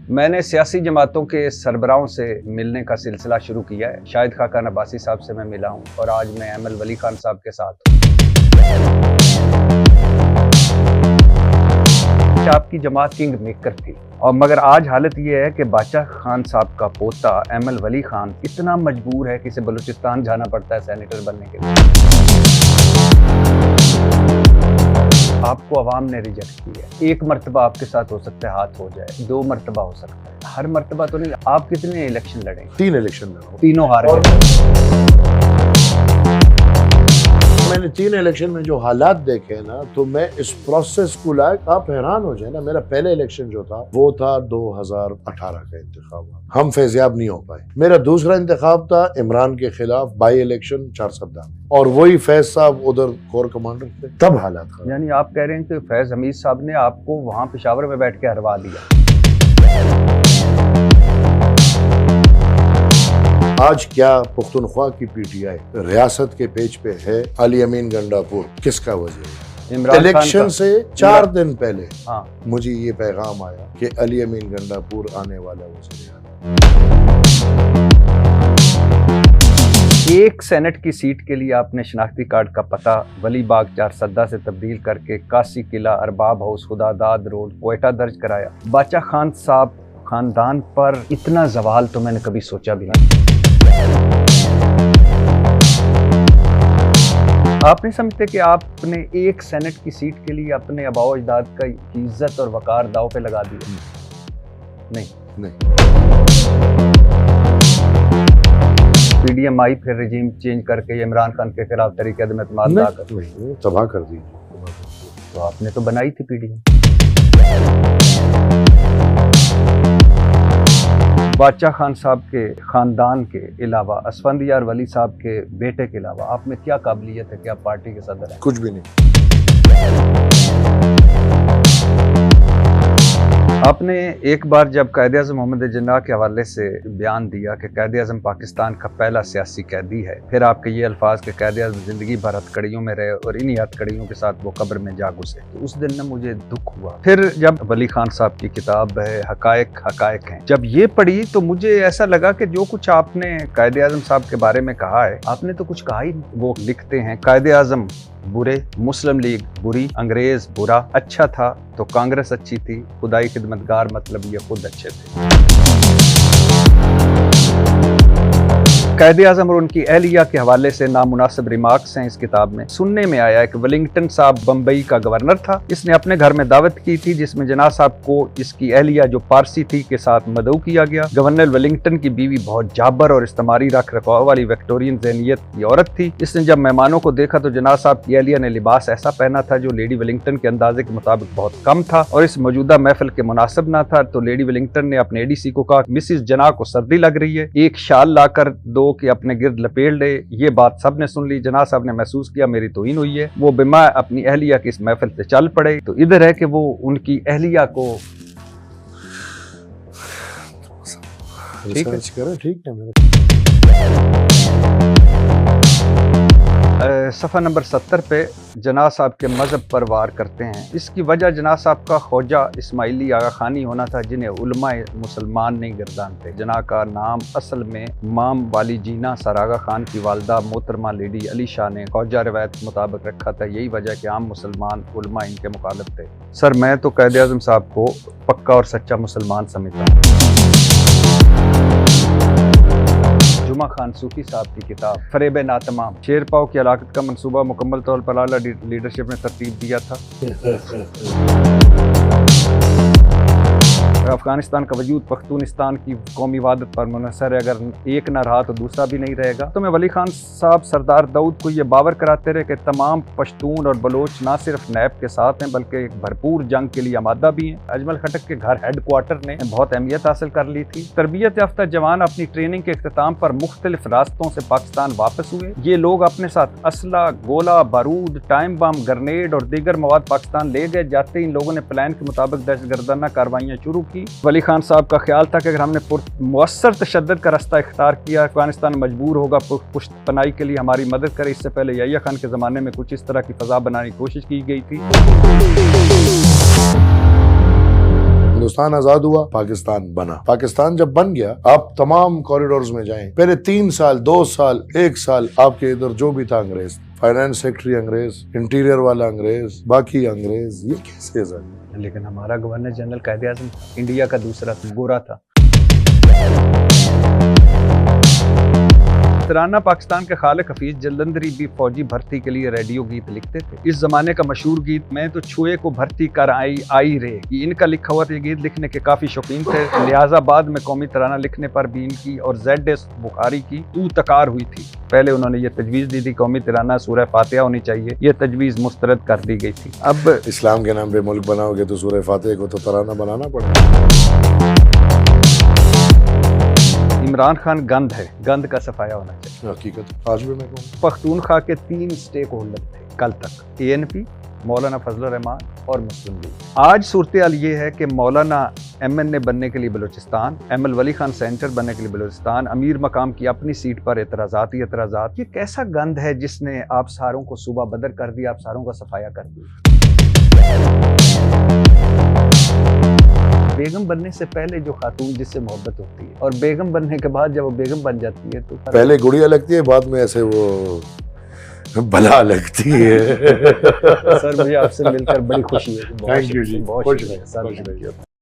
मैंने सियासी जमातों के सरबराहों से मिलने का सिलसिला शुरू किया है। शाहिद खाकान अब्बासी साहब से मैं मिला हूँ और आज मैं एमएल वली खान साहब के साथ हूँ। आपकी जमात किंग मेकर थी और मगर आज हालत यह है कि बादशाह खान साहब का पोता एमएल वली खान इतना मजबूर है कि इसे बलूचिस्तान जाना पड़ता है सेनेटर बनने के लिए। आपको अवाम ने रिजेक्ट किया है। एक मर्तबा आपके साथ हो सकता है हाथ हो जाए, 2 मर्तबा हो सकता है, हर मर्तबा तो नहीं। आप कितने इलेक्शन लड़े? 3 इलेक्शन लड़ा, तीनों हार गए। मैंने 3 इलेक्शन में जो हालात देखे ना, तो मैं इस प्रोसेस को लायक आप हैरान हो जाए ना। मेरा पहले इलेक्शन जो था वो था 2018 का इंतखाब, हम फैजियाब नहीं हो पाए। मेरा दूसरा इंतखाब था इमरान के खिलाफ बाई इलेक्शन 4 सप्ताह में, और वही फैज साहब उधर कोर कमांडर थे, तब हालात खराब। यानी आप कह रहे हैं कि फैज हमीद साहब ने आपको वहां पेशावर में बैठ के हरवा दिया। आज क्या पुख्तनख्वा की पीटीआई रियासत के पेज पे है अली अमीन गंडापुर किसका वजीर है? इलेक्शन से 4 दिन पहले मुझे ये पैगाम आया कि अली अमीन गंडापुर आने वाला वजीर है। एक सेनेट की सीट के लिए आपने शनाख्ती कार्ड का पता वली बाग 4 सद्दा से तब्दील करके कासी किला, अरबाब हाउस, खुदादाद रोड, क्वेटा दर्ज कराया। बादशाह खान साहब खानदान पर इतना जवाल तो मैंने कभी सोचा भी नहीं। आप नहीं समझते कि आपने एक सेनेट की सीट के लिए अपने आबाओ अजदाद का इज्जत और वकार दाव पे लगा दिया? नहीं। पीडीएम आई फिर रिजीम चेंज करके इमरान खान के खिलाफ तरीके अदम एतमाद तबाह कर दी। तो आपने तो बनाई थी पीडीएम। बादशाह खान साहब के खानदान के अलावा, असफंदियार वली साहब के बेटे के अलावा आप में क्या काबिलियत है कि आप पार्टी के सदर हैं? कुछ भी नहीं। आपने एक बार जब कायद-ए-आज़म मोहम्मद जिन्ना के हवाले से बयान दिया कि कायद-ए-आज़म पाकिस्तान का पहला सियासी कैदी है, फिर आपके ये अल्फाज के कायद-ए-आज़म जिंदगी भर हथकड़ियों में रहे और इन्हीं हथकड़ियों के साथ वो कब्र में जा घुसे, तो उस दिन ना मुझे दुख हुआ। फिर जब वली खान साहब की किताब है हकायक हैं, जब ये पढ़ी तो मुझे ऐसा लगा कि जो कुछ आपने कायद-ए-आज़म साहब के बारे में कहा है, आपने तो कुछ कहा ही नहीं। वो लिखते हैं कायद-ए-आज़म बुरे, मुस्लिम लीग बुरी, अंग्रेज बुरा, अच्छा था तो कांग्रेस अच्छी थी, खुदाई खिदमतगार मतलब ये खुद अच्छे थे। कायद-ए-आज़म और उनकी अहलिया के हवाले से नामुनासिब रिमार्क्स हैं इस किताब में। सुनने में आया है कि वेलिंगटन साहब बम्बई का गवर्नर था, इसने अपने घर में दावत की थी जिसमें जना साहब को इसकी अहलिया जो पारसी थी के साथ मदऊ किया गया। गवर्नर वेलिंगटन की बीवी बहुत जाबर और इस्तेमारी रख रखाव वाली विक्टोरियन ज़हनियत की औरत थी। इसने जब मेहमानों को देखा तो जना साहब की अहलिया ने लिबास ऐसा पहना था जो लेडी वेलिंगटन के अंदाजे के मुताबिक बहुत कम था और इस मौजूदा महफिल के मुनासिब ना था। तो लेडी वेलिंगटन ने अपने एडीसी को कहा, मिसिस जना को सर्दी लग रही है, एक शाल लाकर दो कि अपने गिर्द लपेट ले। ये बात सब ने सुन ली। जना साहब ने महसूस किया मेरी तौहीन हुई है। वो बिमा अपनी अहलिया की इस महफिल से चल पड़े। तो इधर है कि वो उनकी अहलिया को ठीक है। सफ़ा नंबर 70 पे जना साहब के मज़हब पर वार करते हैं। इसकी वजह जना साहब का ख्वाजा इस्माइली आगा खानी होना था जिन्हें उलमाए मुसलमान नहीं गर्दानते। जना का नाम असल में माम वाली जीना सर आगा खान की वालदा मोहतरमा लेडी अली शाह ने ख्वाजा रवायत के मुताबिक रखा था। यही वजह कि आम मुसलमान उलमा इनके मुखालिफ थे। सर मैं तो कायद-ए-आज़म साहब को पक्का और सच्चा मुसलमान समझता हूँ। जुमा खान सूफी साहब की किताब फरेब नातमाम, शेर पाव की हलाकत का मंसूबा मुकम्मल तौर पर आला लीडरशिप ने तरतीब दिया था। अफगानिस्तान का वजूद पख्तूनिस्तान की कौमी वादत पर मुनहसर है, अगर एक न रहा तो दूसरा भी नहीं रहेगा। तो मैं वली खान साहब सरदार दाऊद को ये बावर कराते रहे कि तमाम पश्तून और बलोच ना सिर्फ नैब के साथ हैं बल्कि एक भरपूर जंग के लिए आमादा भी हैं। अजमल खटक के घर हेड क्वार्टर ने बहुत अहमियत हासिल कर ली थी। तरबियत याफ्ता जवान अपनी ट्रेनिंग के इख्तिताम पर मुख्तलिफ रास्तों से पाकिस्तान वापस हुए। ये लोग अपने साथ असला, गोला बारूद, टाइम बम, ग्रेनेड और दीगर मवाद पाकिस्तान ले गए। जाते ही इन लोगों ने प्लान के मुताबिक दहशतगर्दाना कार्रवाइयाँ शुरू की। वली खान साहब का ख्याल था कि अगर हमने मुअस्सर तशद्दुद का रास्ता इख्तियार किया, अफगानिस्तान मजबूर होगा पुष्ट पनाही के लिए हमारी मदद करे। इससे पहले याहिया खान के ज़माने में कुछ इस तरह की फ़ज़ा बनाने की कोशिश की गई थी। हिंदुस्तान आजाद हुआ, पाकिस्तान बना। पाकिस्तान जब बन गया, आप तमाम कॉरिडोर्स में जाएं, पहले 3 साल, 2 साल, 1 साल आपके इधर जो भी था अंग्रेज, फाइनेंस सेक्रेटरी अंग्रेज, इंटीरियर वाला अंग्रेज, बाकी अंग्रेज, ये कैसे सर? लेकिन हमारा गवर्नर जनरल कायदे आज़म इंडिया का दूसरा गोरा था। तराना पाकिस्तान के खालिक हफीज जलंधरी भी फौजी भर्ती के लिए रेडियो गीत लिखते थे। इस जमाने का मशहूर गीत मैं तो छुए को भर्ती कर आई रे, इनका लिखा हुआ ये गीत लिखने के काफी शौकीन थे, लिहाजा बाद में कौमी तराना लिखने पर भी इनकी और ZS बुखारी की तू तकार हुई थी। पहले उन्होंने ये तजवीज़ दी थी कौमी तराना सूरह फातिहा होनी चाहिए, ये तजवीज़ मुस्तरद कर दी गई थी। अब इस्लाम के नाम पे मुल्क बनाओगे तो सूरह फातिहा को तो तराना बनाना पड़ेगा। इमरान खान गंद है, गंद का सफाया होना चाहिए। हकीकत आज भी मैं कहूँ, पख्तूनख्वा के 3 स्टेक होल्डर थे कल तक, ANP, मौलाना फजल रहमान और मुस्लिम लीग। आज सूरत हाल ये है कि मौलाना MNA बनने के लिए बलूचिस्तान, ML वली खान सेंटर बनने के लिए बलूचिस्तान, अमीर मकाम की अपनी सीट पर एतराज़ात ही एतराज़ात। ये कैसा गंद है जिसने आप सारों को सूबा बदर कर दिया, आप सारों का सफाया कर दिया। बेगम बनने से पहले जो खातून जिससे मोहब्बत होती है और बेगम बनने के बाद जब वो बेगम बन जाती है तो पहले गुड़िया लगती है, बाद में ऐसे वो भला लगती है। सर मुझे आपसे मिलकर बड़ी खुशी है। थैंक यू जी, बहुत शुक्रिया सर।